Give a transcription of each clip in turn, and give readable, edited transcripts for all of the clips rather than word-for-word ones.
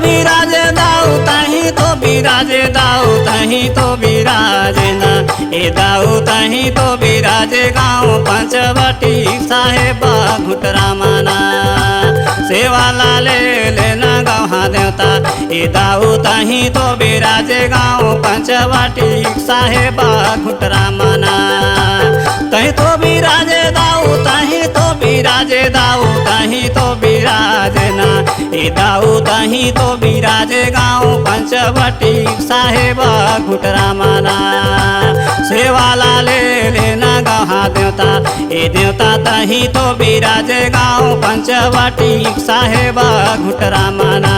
बिराजे दाऊ तहीं तो बिराजे दाऊ तहीं तो बिराजे ना ए दाऊ तहीं तो बिराजे गाँव पंचवटी साहेबा घुटरा माना सेवा लाले लेना गौहा देवता ए दाऊ तहीं तो बिराजे गाँव पंचवटी साहेबा घुटरा माना तहीं तो बिराजे दाऊ तहीं तो बिराजे दाऊ तहीं तो बिराजे ना ए दाऊ तहीं तो बिराजे गाँव पंचवटी साहेबा घुटरा माना सेवा लाले लेना गौहा देवता ए देवता तहीं तो बिराजे गाँव पंचवटी साहेबा घुटरा माना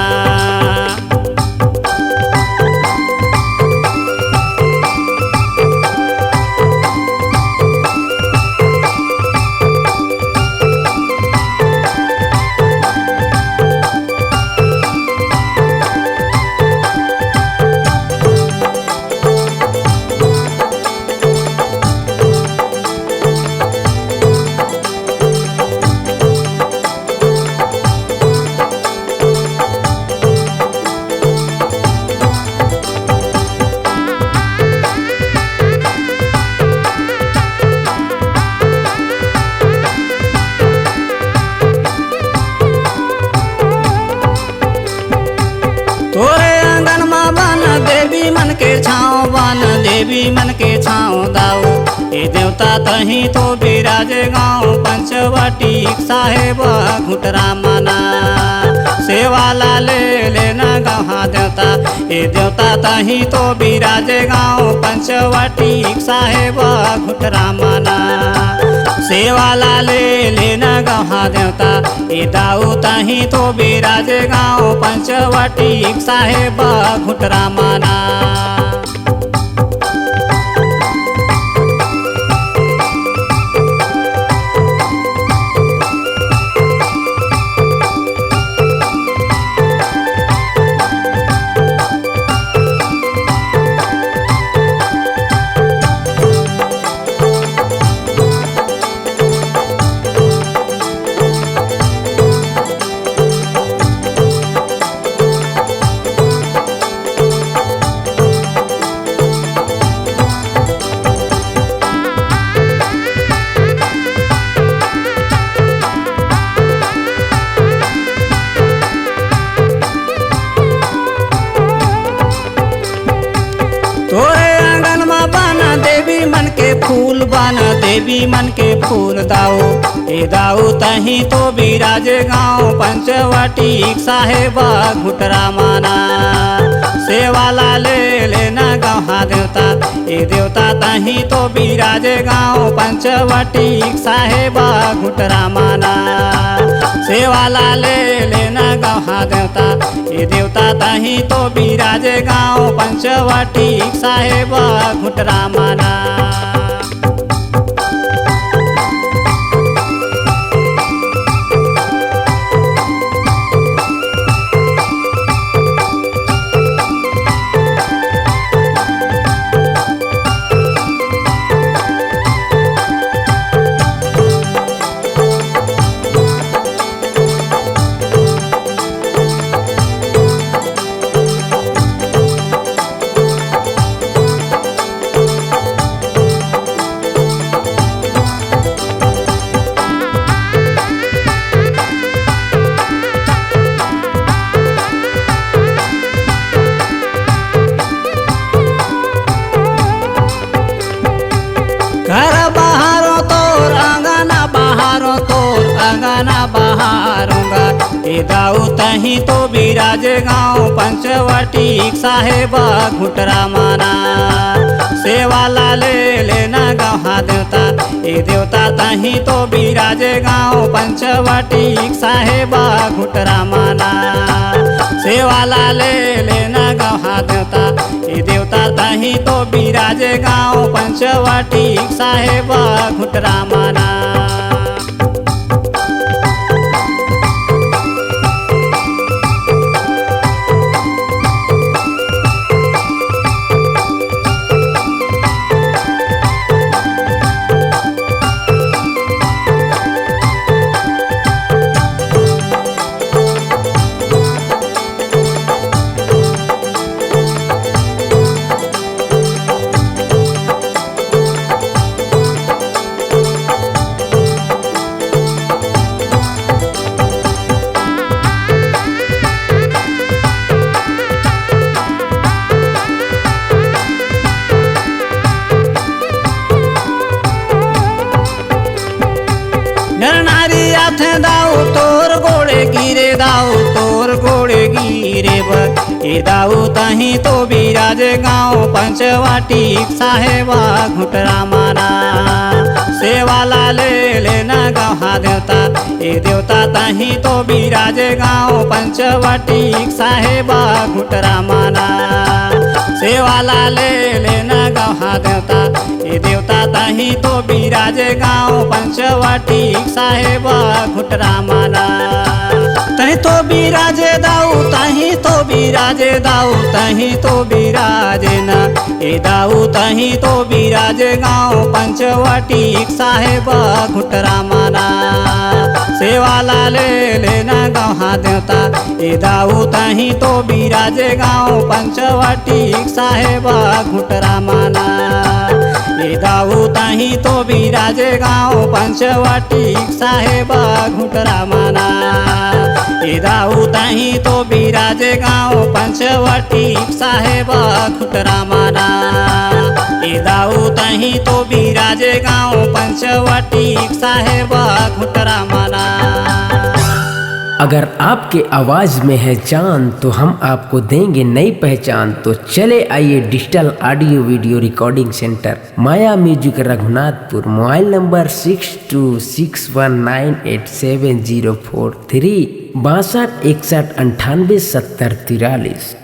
तोरे आंगन में बन देवी मन के छाँव बन देवी मन के छाँव दाऊ ए देवता तहीं तो बिराजे गाँव पंचवटी साहेबा घुटरा माना सेवा लाले लेना गौहा देवता ए देवता तहीं तो बिराजे गाँव पंचवटी साहेबा घुटरा माना सेवा लाले लेना गौहा देवता ए दाऊ तहीं तो बिराजे गाँव पंचवटी साहेबा घुटरा माना तोरे आंगन में बन देवी मन के फूल बन देवी मन के फूल दाऊ ए दाऊ तहीं तो बिराजे गाँव पंचवटी साहेबा घुटरा माना सेवा लाले लेना गौहा देवता ए देवता तहीं तो बिराजे गाँव पंचवटी साहेबा घुटरा माना सेवा लाले लेना गौहा देवता ए देवता तहीं तो बिराजे गाँव पंचवटी साहेबा घुटरा माना घर बहारो तोर अंगना बहारूंगा ए दाऊ तहीं तो बिराजे गाँव पंचवटी साहेबा घुटरा माना सेवा लाले लेना गौहा देवता ए देवता तहीं तो बिराजे गाँव पंचवटी साहेबा घुटरा माना सेवा लाले लेना गौहा देवता ए देवता तहीं तो बिराजे गाँव पंचवटी साहेबा घुटरा माना थे दाऊ तोर गोड़े गिरे दाऊ तोर गोड़े गिरे ए दाऊ तही तो बिराज गाँव पंचवाटी साहेबा घुटरा माना सेवाला ले लेना गाँव देवता ए देवता तही तो बिराज गाँव पंचवाटी साहेबा घुटरा माना सेवाला ले लेना गाँव देवता ए देवता तही तो बिराज गाँव पंचवाटी साहेबा घुटरा माना तही तो बिराजे दाऊ तही तो बिराजे दाऊ तही तो बिराजे ना ए दाऊ तही तो बिराजे गाँव पंचवाटी साहेबा घुटरा माना सेवाला ले लेना गाँव देवता ए दाऊ तही तो बिराजे गाँव पंचवाटी साहेबा घुटरा माना ए दाऊ तही तो बिराजे गाँव पंचवाटी साहेबा घुटरा माना ए दाऊ तही तो बिराजे गाँव पंचवाटी साहेबा घुटरा माना ए दाऊ तही तो बिराजे गाँव पंचवाटी साहेबा घुटरा माना। अगर आपके आवाज़ में है जान तो हम आपको देंगे नई पहचान। तो चले आइए digital audio video recording centre Maya music Raghunathpur. Mobile number 6261987043 62 61 98 70 43।